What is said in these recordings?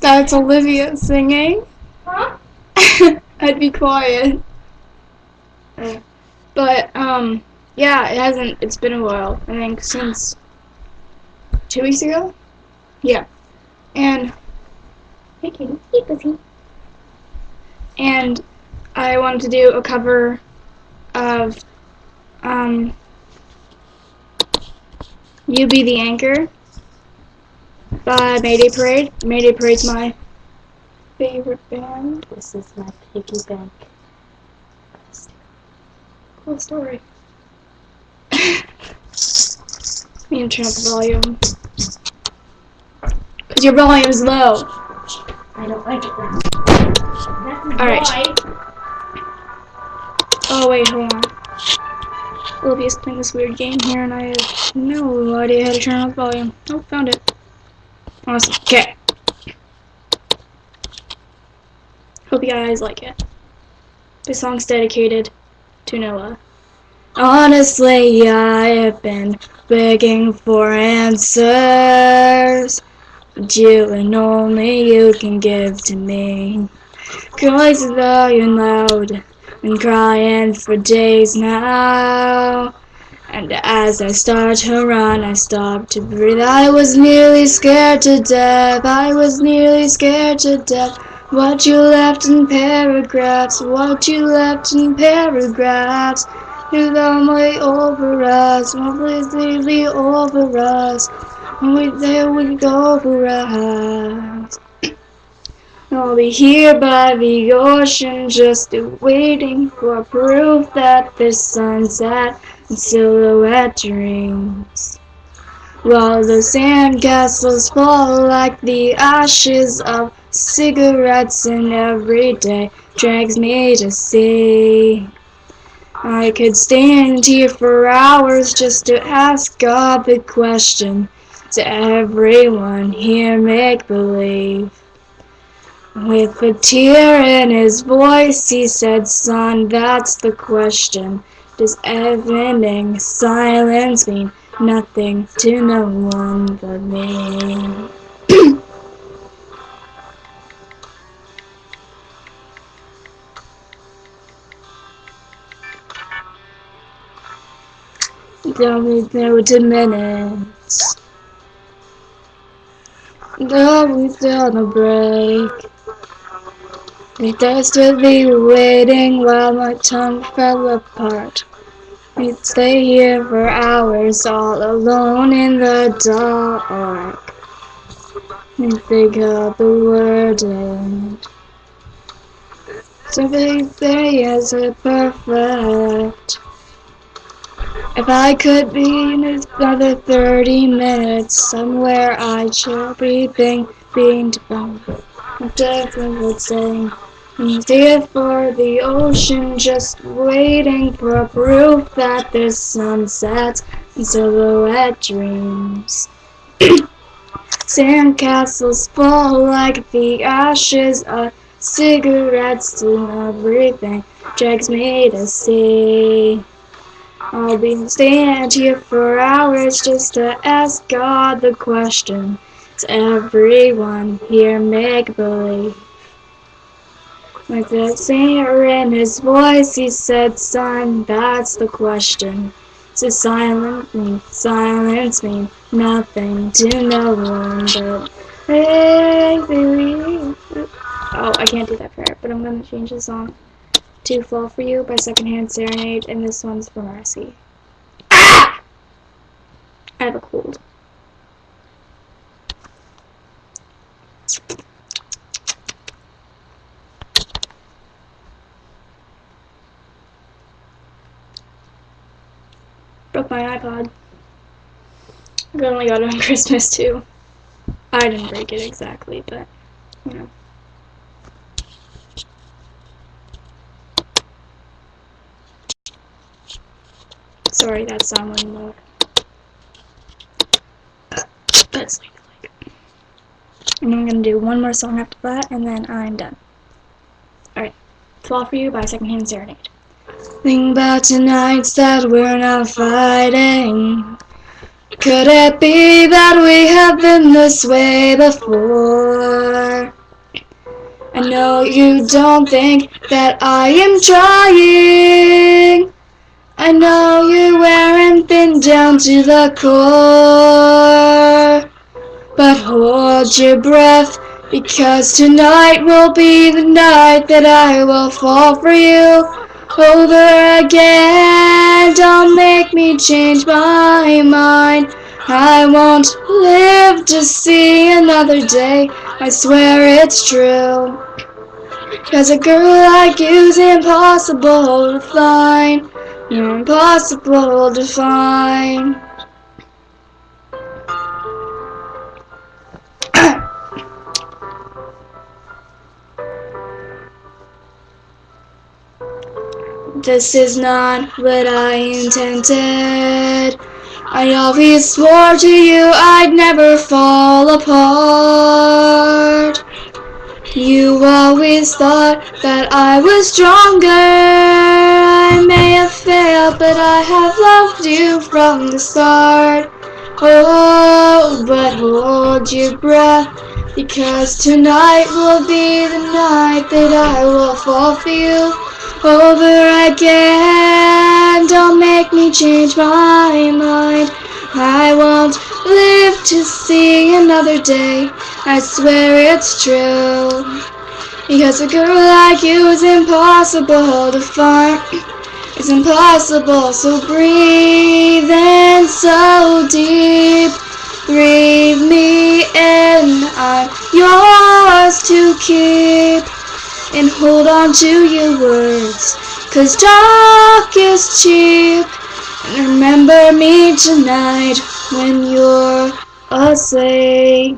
That's Olivia singing. Huh? I'd be quiet. But, yeah, it's been a while. I think since 2 weeks ago? Yeah. And, Hey, Katie. Hey, pussy. and I wanted to do a cover of, You Be the Anchor by Mayday Parade. Mayday Parade's my favorite band. This is my piggy bank. Cool story. You need to turn up the volume. Because your volume is low. I don't like it then. Alright. Oh, wait, hold on. Olivia's playing this weird game here, and I have no idea how to turn up the volume. Oh, found it. Awesome. Okay. Hope you guys like it. This song's dedicated to Noah. Honestly, I have been begging for answers, but you and only you can give to me. Cries loud and loud, been crying for days now. And as I start to run, I stop to breathe. I was nearly scared to death. I was nearly scared to death. What you left in paragraphs. What you left in paragraphs. You lonely over us. Completely over us. There we go over us. I'll be here by the ocean, just waiting for proof that there's sunset and silhouette dreams. While the sandcastles fall like the ashes of cigarettes, and every day drags me to sea. I could stand here for hours just to ask God the question. To everyone here make believe. With a tear in his voice, he said, son, that's the question. Does evening silence mean nothing to no one but me? Don't know to minutes. Don't on a break. They desperately waiting while my tongue fell apart. We'd stay here for hours all alone in the dark. And think of the word in. Something say is it perfect. If I could be in another 30 minutes somewhere I should be being debunked. I'm definitely saying I'm here for the ocean, just waiting for proof that there's sunsets and silhouette dreams. Sandcastles fall like the ashes of cigarettes, and everything drags me to sea. I'll be stand here for hours just to ask God the question. Does everyone here make believe? With that singer in his voice, he said, son, that's the question. Does silence mean nothing to no one but oh, I can't do that part, but I'm going to change the song to Fall For You by Secondhand Serenade, and this one's for Marcy. Ah! I have a cold. Broke my iPod. I only got it on Christmas too. I didn't break it exactly, but you know. Sorry, that sound went low. But like. And I'm gonna do one more song after that, and then I'm done. Alright. Fall For You by Secondhand Serenade. Think about tonight's that we're not fighting. Could it be that we have been this way before? I know you don't think that I am trying. I know you're wearing thin down to the core. But hold your breath, because tonight will be the night that I will fall for you over again. Don't make me change my mind. I won't live to see another day. I swear it's true. 'Cause a girl like you's impossible to find. You're impossible to find. This is not what I intended. I always swore to you I'd never fall apart. You always thought that I was stronger. I may have failed, but I have loved you from the start. Oh, but hold your breath, because tonight will be the night that I will fall for you over again. Don't make me change my mind. I won't live to see another day. I swear it's true. Because a girl like you is impossible to find. It's impossible, so breathe in so deep. Breathe me in, I'm yours to keep. And hold on to your words, 'cause talk is cheap. And remember me tonight when you're asleep.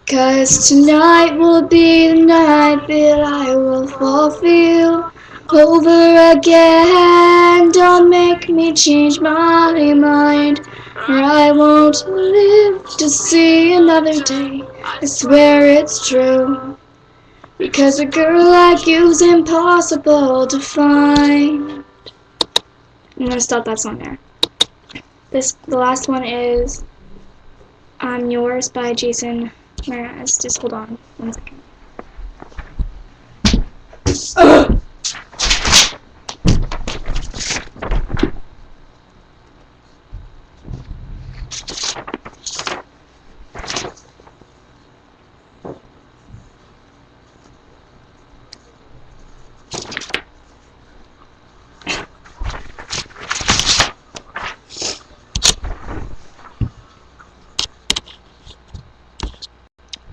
'Cause tonight will be the night that I will fall for you over again. Don't make me change my mind, or I won't live to see another day. I swear it's true. Because a girl like you's impossible to find. I'm gonna stop that song there. The last one is I'm Yours by Jason Mraz. Just hold on 1 second.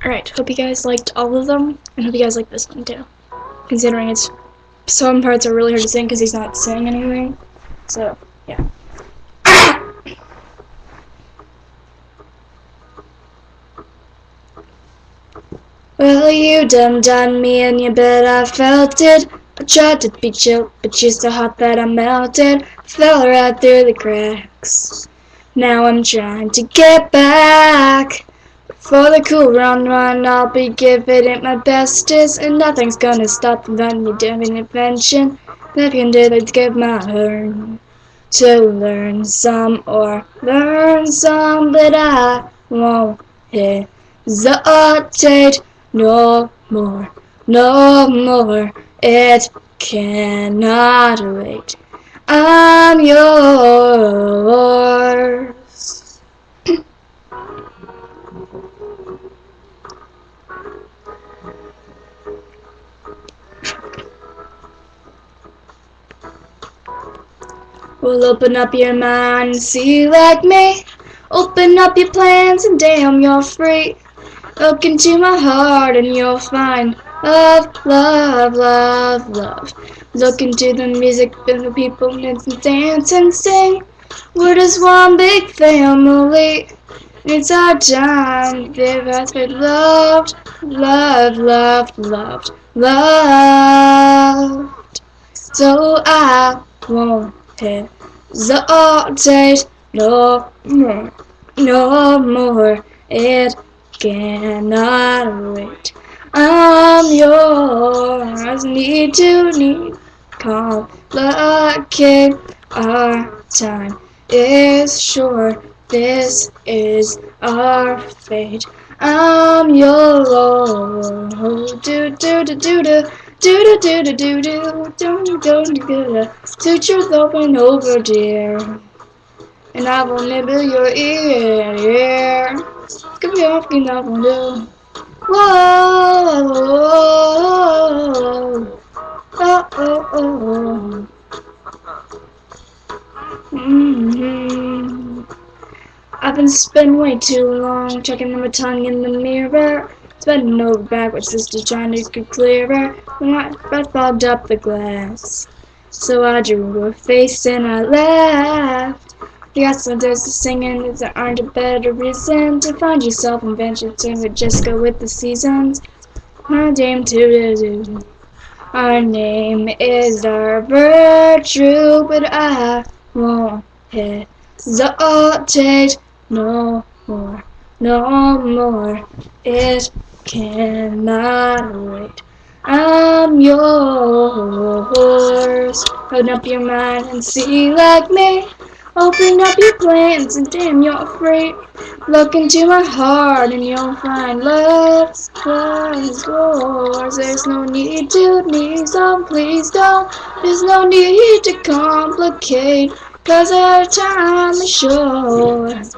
Alright, hope you guys liked all of them, and hope you guys like this one too. Considering it's some parts are really hard to sing because he's not saying anything. So, yeah. Well, you done me and you bet I felt it. I tried to be chill, but you're so hot that I melted. Fell right through the cracks. Now I'm trying to get back. For the cool run, I'll be giving it my bestest, and nothing's gonna stop when you're doing an invention. If you can do it, give my turn to learn some or learn some, but I won't hesitate no more, no more. It cannot wait. I'm yours. Well, open up your mind and see like me. Open up your plans and damn, you're free. Look into my heart and you'll find love, love, love, love. Look into the music and the people dance and sing. We're just one big family. It's our time. Give us with loved, loved, loved, loved, loved. So I won't hesitate no more, no more. It cannot wait. I'm yours. Need complicate. Our time is short. This is our fate. I'm your lord. Do do do do do do do do do do do do do. Switch your open over, dear, and I will nibble your ear. Give me off, give up on you. Whoa, oh, oh, oh. Mm-hmm. I've been spending way too long checking my tongue in the mirror, spending over backwards just to try to get clearer. When I fogged up the glass, so I drew a face and I laughed. You got some days to sing and if there aren't a better reason to find yourself and venture to just go with the seasons. My dame to our name is our virtue, but I won't hesitate no more, no more. It cannot wait. I'm yours. Open up your mind and see like me. Open up your plans and damn, you're free. Look into my heart and you'll find love's yours. There's no need to need some, please don't. There's no need to complicate, 'cause our time is short.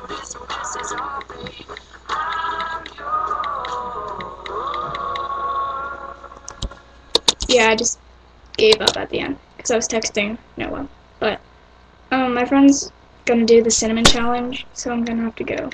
Yeah, I just gave up at the end because I was texting Noah. But my friend's gonna do the cinnamon challenge, so I'm gonna have to go.